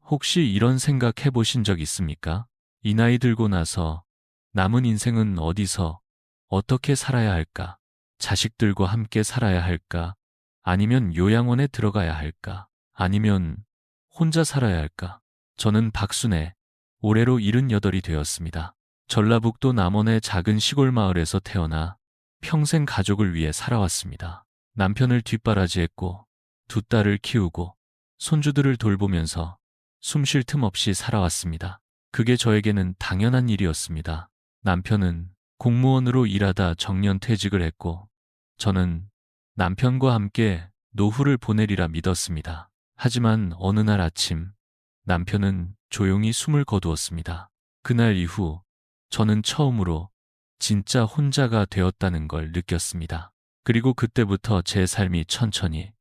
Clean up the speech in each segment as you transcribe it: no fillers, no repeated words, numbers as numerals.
혹시 이런 생각 해보신 적 있습니까? 이 나이 들고 나서 남은 인생은 어디서 어떻게 살아야 할까? 자식들과 함께 살아야 할까? 아니면 요양원에 들어가야 할까? 아니면 혼자 살아야 할까? 저는 박순애, 올해로 78이 되었습니다. 전라북도 남원의 작은 시골 마을에서 태어나 평생 가족을 위해 살아왔습니다. 남편을 뒷바라지했고 두 딸을 키우고 손주들을 돌보면서 숨 쉴 틈 없이 살아왔습니다. 그게 저에게는 당연한 일이었습니다. 남편은 공무원으로 일하다 정년 퇴직을 했고 저는 남편과 함께 노후를 보내리라 믿었습니다. 하지만 어느 날 아침 남편은 조용히 숨을 거두었습니다. 그날 이후 저는 처음으로 진짜 혼자가 되었다는 걸 느꼈습니다. 그리고 그때부터 제 삶이 천천히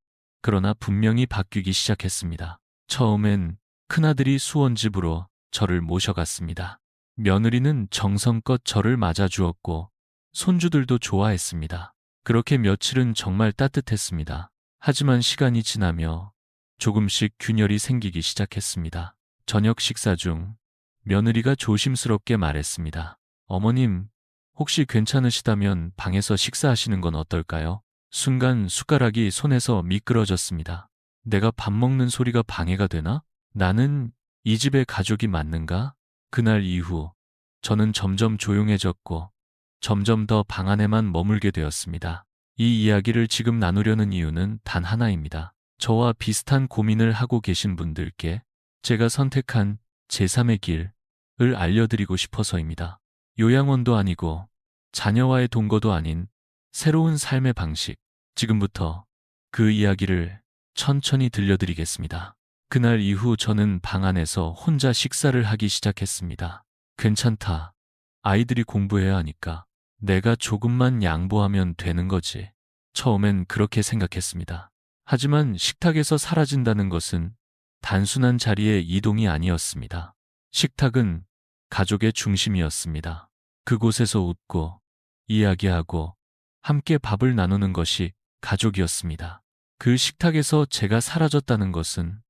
그러나 분명히 바뀌기 시작했습니다. 처음엔 큰아들이 수원집으로 저를 모셔갔습니다. 며느리는 정성껏 저를 맞아주었고 손주들도 좋아했습니다. 그렇게 며칠은 정말 따뜻했습니다. 하지만 시간이 지나며 조금씩 균열이 생기기 시작했습니다. 저녁 식사 중 며느리가 조심스럽게 말했습니다. 어머님, 혹시 괜찮으시다면 방에서 식사하시는 건 어떨까요? 순간 숟가락이 손에서 미끄러졌습니다. 내가 밥 먹는 소리가 방해가 되나? 나는 이 집의 가족이 맞는가? 그날 이후 저는 점점 조용해졌고 점점 더 방 안에만 머물게 되었습니다. 이 이야기를 지금 나누려는 이유는 단 하나입니다. 저와 비슷한 고민을 하고 계신 분들께 제가 선택한 제3의 길을 알려드리고 싶어서입니다. 요양원도 아니고 자녀와의 동거도 아닌 새로운 삶의 방식. 지금부터 그 이야기를 천천히 들려드리겠습니다. 그날 이후 저는 방 안에서 혼자 식사를 하기 시작했습니다. 괜찮다. 아이들이 공부해야 하니까 내가 조금만 양보하면 되는 거지. 처음엔 그렇게 생각했습니다. 하지만 식탁에서 사라진다는 것은 단순한 자리의 이동이 아니었습니다. 식탁은 가족의 중심이었습니다. 그곳에서 웃고 이야기하고 함께 밥을 나누는 것이 가족이었습니다. 그 식탁에서 제가 사라졌다는 것은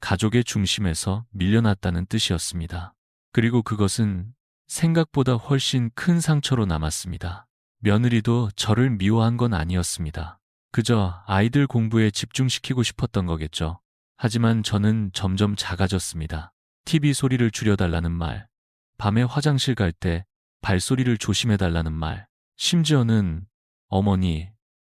가족의 중심에서 밀려났다는 뜻이었습니다. 그리고 그것은 생각보다 훨씬 큰 상처로 남았습니다. 며느리도 저를 미워한 건 아니었습니다. 그저 아이들 공부에 집중시키고 싶었던 거겠죠. 하지만 저는 점점 작아졌습니다. TV 소리를 줄여달라는 말, 밤에 화장실 갈 때 발소리를 조심해달라는 말, 심지어는 어머니,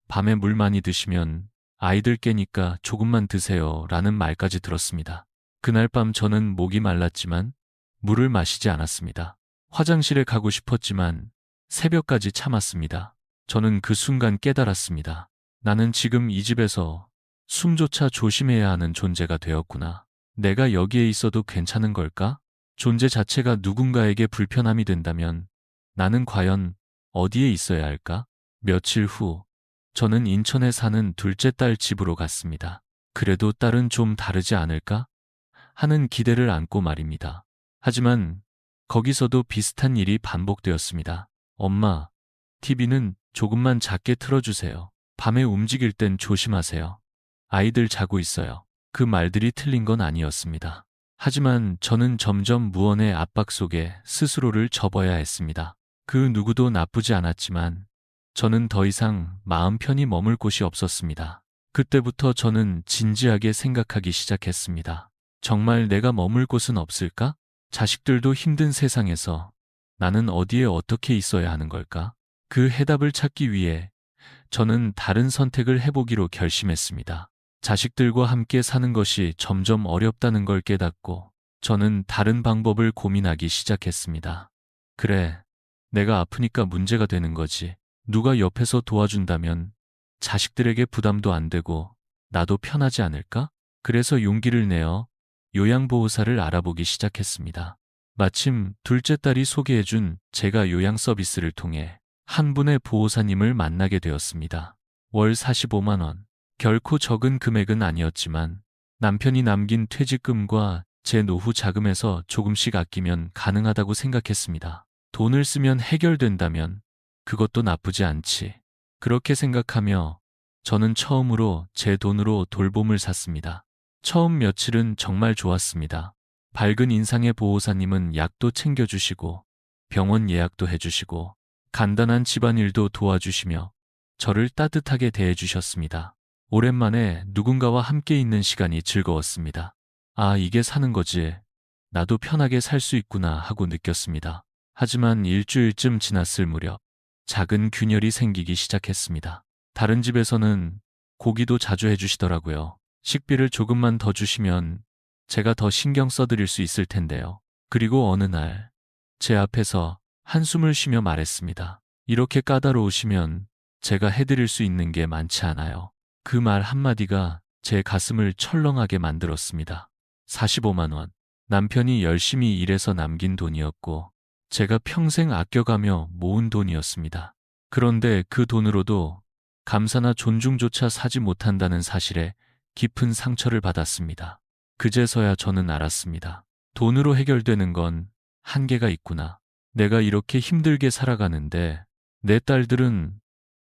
밤에 물 많이 드시면 아이들 깨니까 조금만 드세요 라는 말까지 들었습니다. 그날 밤 저는 목이 말랐지만 물을 마시지 않았습니다. 화장실에 가고 싶었지만 새벽까지 참았습니다. 저는 그 순간 깨달았습니다. 나는 지금 이 집에서 숨조차 조심해야 하는 존재가 되었구나. 내가 여기에 있어도 괜찮은 걸까? 존재 자체가 누군가에게 불편함이 된다면 나는 과연 어디에 있어야 할까? 며칠 후 저는 인천에 사는 둘째 딸 집으로 갔습니다. 그래도 딸은 좀 다르지 않을까? 하는 기대를 안고 말입니다. 하지만 거기서도 비슷한 일이 반복되었습니다. 엄마, TV는 조금만 작게 틀어주세요. 밤에 움직일 땐 조심하세요. 아이들 자고 있어요. 그 말들이 틀린 건 아니었습니다. 하지만 저는 점점 무언의 압박 속에 스스로를 접어야 했습니다. 그 누구도 나쁘지 않았지만 저는 더 이상 마음 편히 머물 곳이 없었습니다. 그때부터 저는 진지하게 생각하기 시작했습니다. 정말 내가 머물 곳은 없을까? 자식들도 힘든 세상에서 나는 어디에 어떻게 있어야 하는 걸까? 그 해답을 찾기 위해 저는 다른 선택을 해보기로 결심했습니다. 자식들과 함께 사는 것이 점점 어렵다는 걸 깨닫고 저는 다른 방법을 고민하기 시작했습니다. 그래, 내가 아프니까 문제가 되는 거지. 누가 옆에서 도와준다면 자식들에게 부담도 안 되고 나도 편하지 않을까? 그래서 용기를 내어 요양보호사를 알아보기 시작했습니다. 마침 둘째 딸이 소개해준 제가 요양 서비스를 통해 한 분의 보호사님을 만나게 되었습니다. 월 45만 원. 결코 적은 금액은 아니었지만 남편이 남긴 퇴직금과 제 노후 자금에서 조금씩 아끼면 가능하다고 생각했습니다. 돈을 쓰면 해결된다면 그것도 나쁘지 않지. 그렇게 생각하며 저는 처음으로 제 돈으로 돌봄을 샀습니다. 처음 며칠은 정말 좋았습니다. 밝은 인상의 보호사님은 약도 챙겨주시고 병원 예약도 해주시고 간단한 집안일도 도와주시며 저를 따뜻하게 대해주셨습니다. 오랜만에 누군가와 함께 있는 시간이 즐거웠습니다. 아, 이게 사는 거지. 나도 편하게 살 수 있구나 하고 느꼈습니다. 하지만 일주일쯤 지났을 무렵 작은 균열이 생기기 시작했습니다. 다른 집에서는 고기도 자주 해주시더라고요. 식비를 조금만 더 주시면 제가 더 신경 써드릴 수 있을 텐데요. 그리고 어느 날 제 앞에서 한숨을 쉬며 말했습니다. 이렇게 까다로우시면 제가 해드릴 수 있는 게 많지 않아요. 그 말 한마디가 제 가슴을 철렁하게 만들었습니다. 45만 원. 남편이 열심히 일해서 남긴 돈이었고 제가 평생 아껴가며 모은 돈이었습니다. 그런데 그 돈으로도 감사나 존중조차 사지 못한다는 사실에 깊은 상처를 받았습니다. 그제서야 저는 알았습니다. 돈으로 해결되는 건 한계가 있구나. 내가 이렇게 힘들게 살아가는데 내 딸들은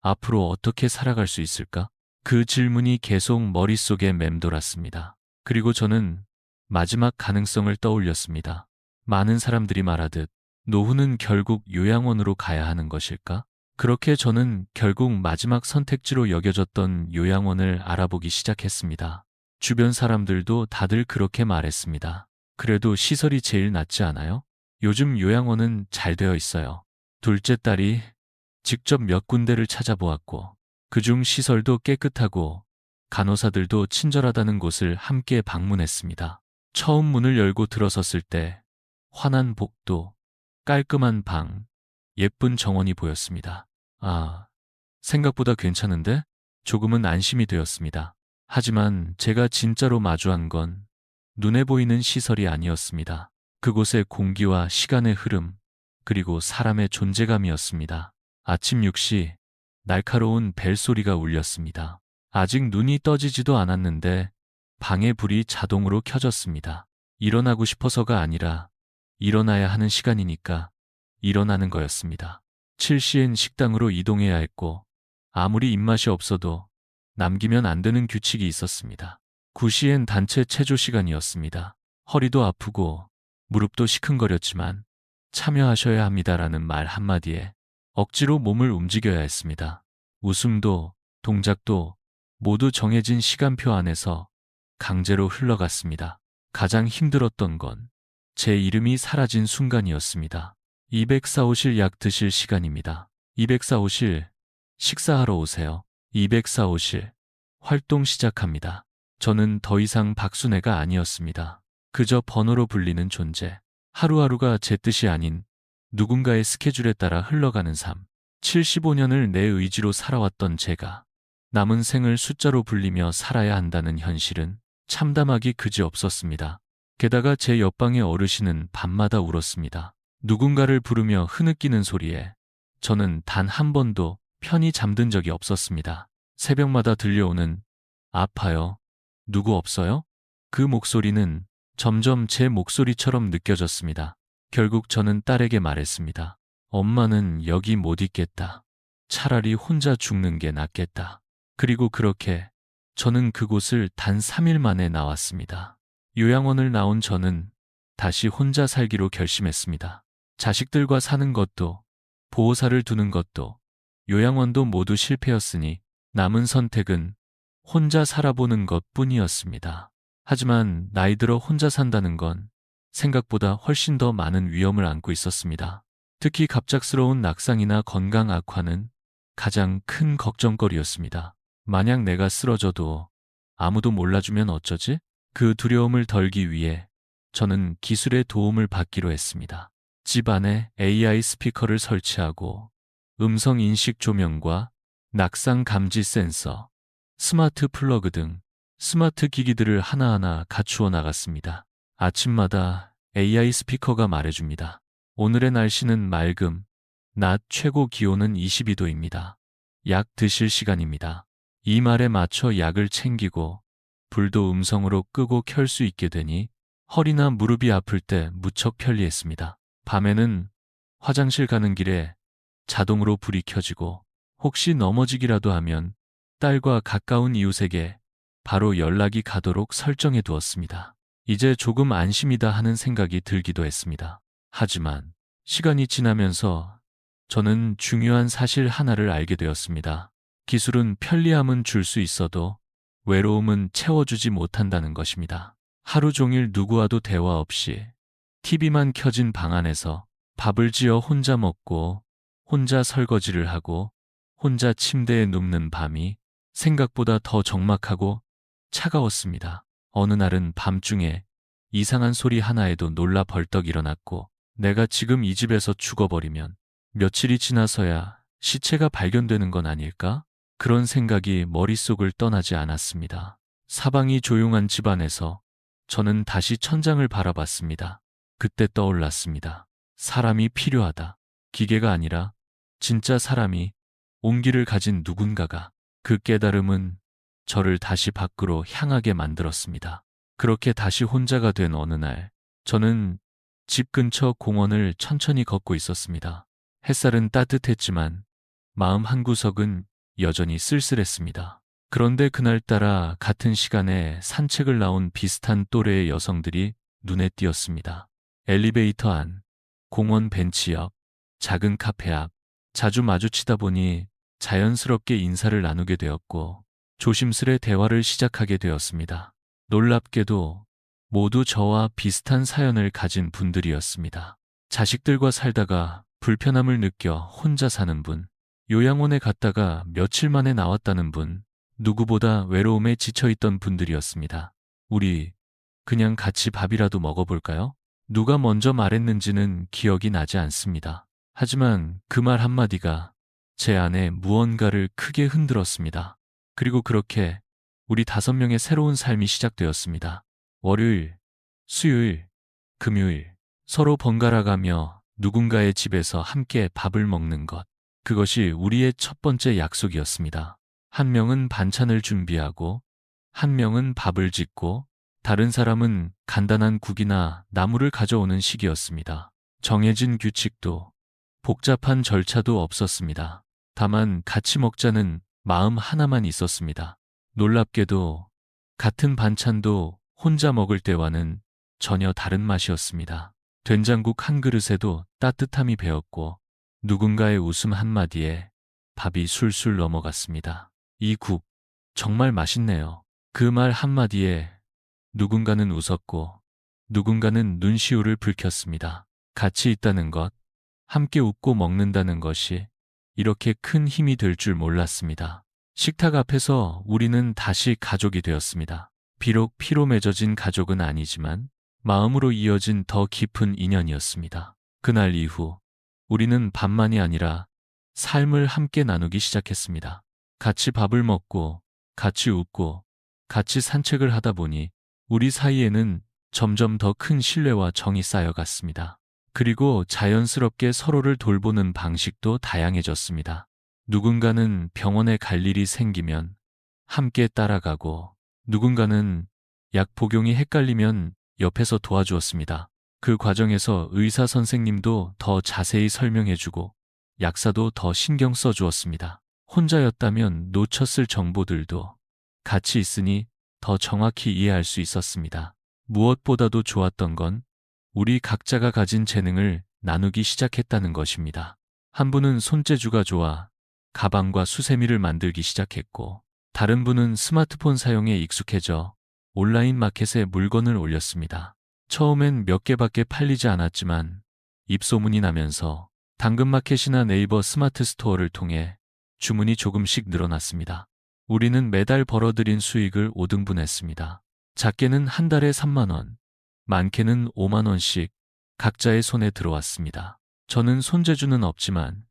앞으로 어떻게 살아갈 수 있을까? 그 질문이 계속 머릿속에 맴돌았습니다. 그리고 저는 마지막 가능성을 떠올렸습니다. 많은 사람들이 말하듯 노후는 결국 요양원으로 가야 하는 것일까? 그렇게 저는 결국 마지막 선택지로 여겨졌던 요양원을 알아보기 시작했습니다. 주변 사람들도 다들 그렇게 말했습니다. 그래도 시설이 제일 낫지 않아요? 요즘 요양원은 잘 되어 있어요. 둘째 딸이 직접 몇 군데를 찾아보았고 그중 시설도 깨끗하고 간호사들도 친절하다는 곳을 함께 방문했습니다. 처음 문을 열고 들어섰을 때 환한 복도, 깔끔한 방, 예쁜 정원이 보였습니다. 아, 생각보다 괜찮은데? 조금은 안심이 되었습니다. 하지만 제가 진짜로 마주한 건 눈에 보이는 시설이 아니었습니다. 그곳의 공기와 시간의 흐름, 그리고 사람의 존재감이었습니다. 아침 6시, 날카로운 벨소리가 울렸습니다. 아직 눈이 떠지지도 않았는데 방의 불이 자동으로 켜졌습니다. 일어나고 싶어서가 아니라 일어나야 하는 시간이니까 일어나는 거였습니다. 7시엔 식당으로 이동해야 했고 아무리 입맛이 없어도 남기면 안 되는 규칙이 있었습니다. 9시엔 단체 체조 시간이었습니다. 허리도 아프고 무릎도 시큰거렸지만 참여하셔야 합니다라는 말 한마디에 억지로 몸을 움직여야 했습니다. 웃음도 동작도 모두 정해진 시간표 안에서 강제로 흘러갔습니다. 가장 힘들었던 건 제 이름이 사라진 순간이었습니다. 204호실 약 드실 시간입니다. 204호실 식사하러 오세요. 204호실 활동 시작합니다. 저는 더 이상 박순애가 아니었습니다. 그저 번호로 불리는 존재. 하루하루가 제 뜻이 아닌 누군가의 스케줄에 따라 흘러가는 삶. 75년을 내 의지로 살아왔던 제가 남은 생을 숫자로 불리며 살아야 한다는 현실은 참담하기 그지없었습니다. 게다가 제 옆방의 어르신은 밤마다 울었습니다. 누군가를 부르며 흐느끼는 소리에 저는 단 한 번도 편히 잠든 적이 없었습니다. 새벽마다 들려오는 아파요. 누구 없어요? 그 목소리는 점점 제 목소리처럼 느껴졌습니다. 결국 저는 딸에게 말했습니다. 엄마는 여기 못 있겠다. 차라리 혼자 죽는 게 낫겠다. 그리고 그렇게 저는 그곳을 단 3일 만에 나왔습니다. 요양원을 나온 저는 다시 혼자 살기로 결심했습니다. 자식들과 사는 것도 보호사를 두는 것도 요양원도 모두 실패였으니 남은 선택은 혼자 살아보는 것뿐이었습니다. 하지만 나이 들어 혼자 산다는 건 생각보다 훨씬 더 많은 위험을 안고 있었습니다. 특히 갑작스러운 낙상이나 건강 악화는 가장 큰 걱정거리였습니다. 만약 내가 쓰러져도 아무도 몰라주면 어쩌지? 그 두려움을 덜기 위해 저는 기술의 도움을 받기로 했습니다. 집 안에 AI 스피커를 설치하고 음성 인식 조명과 낙상 감지 센서, 스마트 플러그 등 스마트 기기들을 하나하나 갖추어 나갔습니다. 아침마다 AI 스피커가 말해줍니다. 오늘의 날씨는 맑음, 낮 최고 기온은 22도입니다. 약 드실 시간입니다. 이 말에 맞춰 약을 챙기고 불도 음성으로 끄고 켤 수 있게 되니 허리나 무릎이 아플 때 무척 편리했습니다. 밤에는 화장실 가는 길에 자동으로 불이 켜지고 혹시 넘어지기라도 하면 딸과 가까운 이웃에게 바로 연락이 가도록 설정해 두었습니다. 이제 조금 안심이다 하는 생각이 들기도 했습니다. 하지만 시간이 지나면서 저는 중요한 사실 하나를 알게 되었습니다. 기술은 편리함은 줄 수 있어도 외로움은 채워주지 못한다는 것입니다. 하루 종일 누구와도 대화 없이 TV만 켜진 방 안에서 밥을 지어 혼자 먹고 혼자 설거지를 하고 혼자 침대에 눕는 밤이 생각보다 더 적막하고 차가웠습니다. 어느 날은 밤중에 이상한 소리 하나에도 놀라 벌떡 일어났고 내가 지금 이 집에서 죽어버리면 며칠이 지나서야 시체가 발견되는 건 아닐까? 그런 생각이 머릿속을 떠나지 않았습니다. 사방이 조용한 집안에서 저는 다시 천장을 바라봤습니다. 그때 떠올랐습니다. 사람이 필요하다. 기계가 아니라 진짜 사람이, 온기를 가진 누군가가. 그 깨달음은 저를 다시 밖으로 향하게 만들었습니다. 그렇게 다시 혼자가 된 어느 날, 저는 집 근처 공원을 천천히 걷고 있었습니다. 햇살은 따뜻했지만 마음 한구석은 여전히 쓸쓸했습니다. 그런데 그날따라 같은 시간에 산책을 나온 비슷한 또래의 여성들이 눈에 띄었습니다. 엘리베이터 안, 공원 벤치 옆, 작은 카페 앞, 자주 마주치다 보니 자연스럽게 인사를 나누게 되었고 조심스레 대화를 시작하게 되었습니다. 놀랍게도 모두 저와 비슷한 사연을 가진 분들이었습니다. 자식들과 살다가 불편함을 느껴 혼자 사는 분, 요양원에 갔다가 며칠 만에 나왔다는 분, 누구보다 외로움에 지쳐있던 분들이었습니다. 우리 그냥 같이 밥이라도 먹어볼까요? 누가 먼저 말했는지는 기억이 나지 않습니다. 하지만 그 말 한마디가 제 안에 무언가를 크게 흔들었습니다. 그리고 그렇게 우리 5명의 새로운 삶이 시작되었습니다. 월요일, 수요일, 금요일, 서로 번갈아가며 누군가의 집에서 함께 밥을 먹는 것. 그것이 우리의 첫 번째 약속이었습니다. 한 명은 반찬을 준비하고, 한 명은 밥을 짓고, 다른 사람은 간단한 국이나 나물을 가져오는 식이었습니다. 정해진 규칙도, 복잡한 절차도 없었습니다. 다만 같이 먹자는 마음 하나만 있었습니다. 놀랍게도 같은 반찬도 혼자 먹을 때와는 전혀 다른 맛이었습니다. 된장국 한 그릇에도 따뜻함이 배었고 누군가의 웃음 한마디에 밥이 술술 넘어갔습니다. 이 국 정말 맛있네요. 그 말 한마디에 누군가는 웃었고 누군가는 눈시울을 붉혔습니다. 같이 있다는 것, 함께 웃고 먹는다는 것이 이렇게 큰 힘이 될 줄 몰랐습니다. 식탁 앞에서 우리는 다시 가족이 되었습니다. 비록 피로 맺어진 가족은 아니지만 마음으로 이어진 더 깊은 인연이었습니다. 그날 이후 우리는 밥만이 아니라 삶을 함께 나누기 시작했습니다. 같이 밥을 먹고 같이 웃고 같이 산책을 하다 보니 우리 사이에는 점점 더 큰 신뢰와 정이 쌓여갔습니다. 그리고 자연스럽게 서로를 돌보는 방식도 다양해졌습니다. 누군가는 병원에 갈 일이 생기면 함께 따라가고 누군가는 약 복용이 헷갈리면 옆에서 도와주었습니다. 그 과정에서 의사 선생님도 더 자세히 설명해주고 약사도 더 신경 써주었습니다. 혼자였다면 놓쳤을 정보들도 같이 있으니 더 정확히 이해할 수 있었습니다. 무엇보다도 좋았던 건 우리 각자가 가진 재능을 나누기 시작했다는 것입니다. 한 분은 손재주가 좋아 가방과 수세미를 만들기 시작했고 다른 분은 스마트폰 사용에 익숙해져 온라인 마켓에 물건을 올렸습니다. 처음엔 몇 개밖에 팔리지 않았지만 입소문이 나면서 당근마켓이나 네이버 스마트 스토어를 통해 주문이 조금씩 늘어났습니다. 우리는 매달 벌어들인 수익을 5등분했습니다. 작게는 한 달에 3만 원, 많게는 5만 원씩 각자의 손에 들어왔습니다. 저는 손재주는 없지만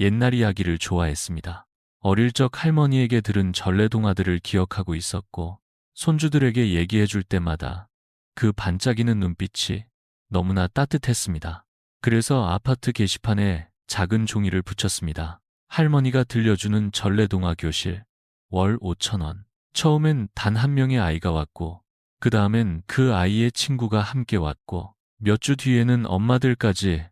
옛날 이야기를 좋아했습니다. 어릴 적 할머니에게 들은 전래동화들을 기억하고 있었고 손주들에게 얘기해 줄 때마다 그 반짝이는 눈빛이 너무나 따뜻했습니다. 그래서 아파트 게시판에 작은 종이를 붙였습니다. 할머니가 들려주는 전래동화 교실, 월 5천 원. 처음엔 단 한 명의 아이가 왔고 그 다음엔 그 아이의 친구가 함께 왔고 몇 주 뒤에는 엄마들까지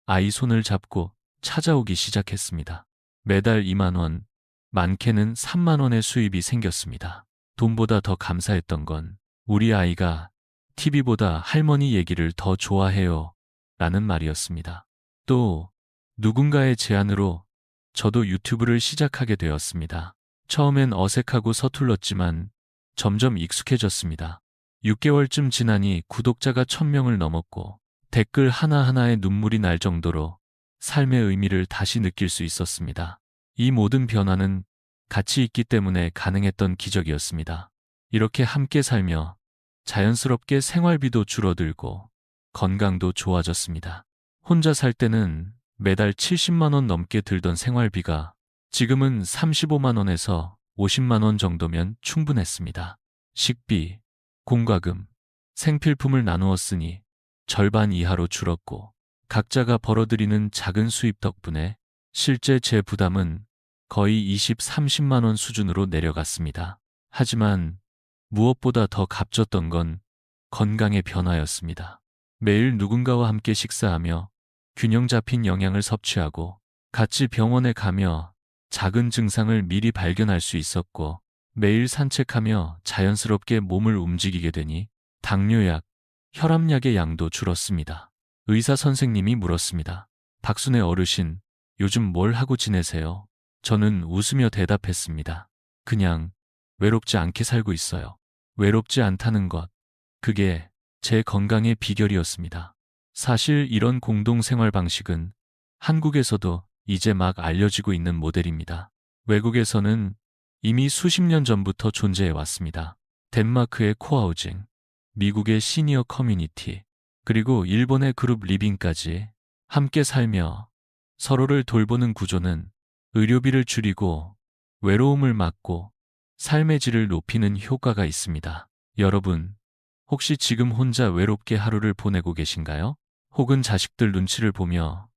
아이 손을 잡고 찾아오기 시작했습니다. 매달 2만 원, 많게는 3만 원의 수입이 생겼습니다. 돈보다 더 감사했던 건 우리 아이가 TV보다 할머니 얘기를 더 좋아해요. 라는 말이었습니다. 또 누군가의 제안으로 저도 유튜브를 시작하게 되었습니다. 처음엔 어색하고 서툴렀지만 점점 익숙해졌습니다. 6개월쯤 지나니 구독자가 1000명을 넘었고 댓글 하나하나에 눈물이 날 정도로 삶의 의미를 다시 느낄 수 있었습니다. 이 모든 변화는 같이 있기 때문에 가능했던 기적이었습니다. 이렇게 함께 살며 자연스럽게 생활비도 줄어들고 건강도 좋아졌습니다. 혼자 살 때는 매달 70만 원 넘게 들던 생활비가 지금은 35만 원에서 50만 원 정도면 충분했습니다. 식비, 공과금, 생필품을 나누었으니 절반 이하로 줄었고 각자가 벌어들이는 작은 수입 덕분에 실제 제 부담은 거의 20, 30만 원 수준으로 내려갔습니다. 하지만 무엇보다 더 값졌던 건 건강의 변화였습니다. 매일 누군가와 함께 식사하며 균형 잡힌 영양을 섭취하고 같이 병원에 가며 작은 증상을 미리 발견할 수 있었고 매일 산책하며 자연스럽게 몸을 움직이게 되니 당뇨약, 혈압약의 양도 줄었습니다. 의사 선생님이 물었습니다. 박순애 어르신, 요즘 뭘 하고 지내세요? 저는 웃으며 대답했습니다. 그냥 외롭지 않게 살고 있어요. 외롭지 않다는 것, 그게 제 건강의 비결이었습니다. 사실 이런 공동생활 방식은 한국에서도 이제 막 알려지고 있는 모델입니다. 외국에서는 이미 수십 년 전부터 존재해 왔습니다. 덴마크의 코하우징, 미국의 시니어 커뮤니티, 그리고 일본의 그룹 리빙까지 함께 살며 서로를 돌보는 구조는 의료비를 줄이고 외로움을 막고 삶의 질을 높이는 효과가 있습니다. 여러분, 혹시 지금 혼자 외롭게 하루를 보내고 계신가요? 혹은 자식들 눈치를 보며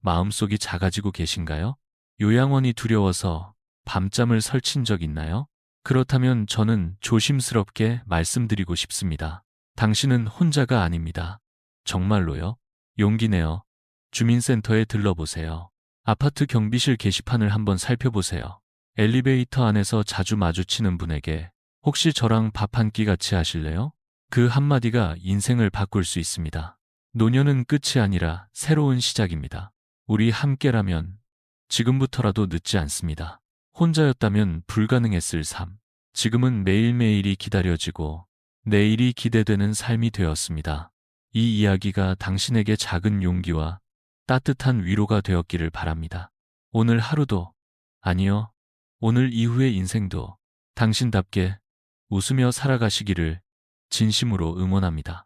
마음속이 작아지고 계신가요? 요양원이 두려워서 밤잠을 설친 적 있나요? 그렇다면 저는 조심스럽게 말씀드리고 싶습니다. 당신은 혼자가 아닙니다. 정말로요? 용기 내어 주민센터에 들러보세요. 아파트 경비실 게시판을 한번 살펴보세요. 엘리베이터 안에서 자주 마주치는 분에게 혹시 저랑 밥 한 끼 같이 하실래요? 그 한마디가 인생을 바꿀 수 있습니다. 노년은 끝이 아니라 새로운 시작입니다. 우리 함께라면 지금부터라도 늦지 않습니다. 혼자였다면 불가능했을 삶. 지금은 매일매일이 기다려지고 내일이 기대되는 삶이 되었습니다. 이 이야기가 당신에게 작은 용기와 따뜻한 위로가 되었기를 바랍니다. 오늘 하루도, 아니요, 오늘 이후의 인생도 당신답게 웃으며 살아가시기를 진심으로 응원합니다.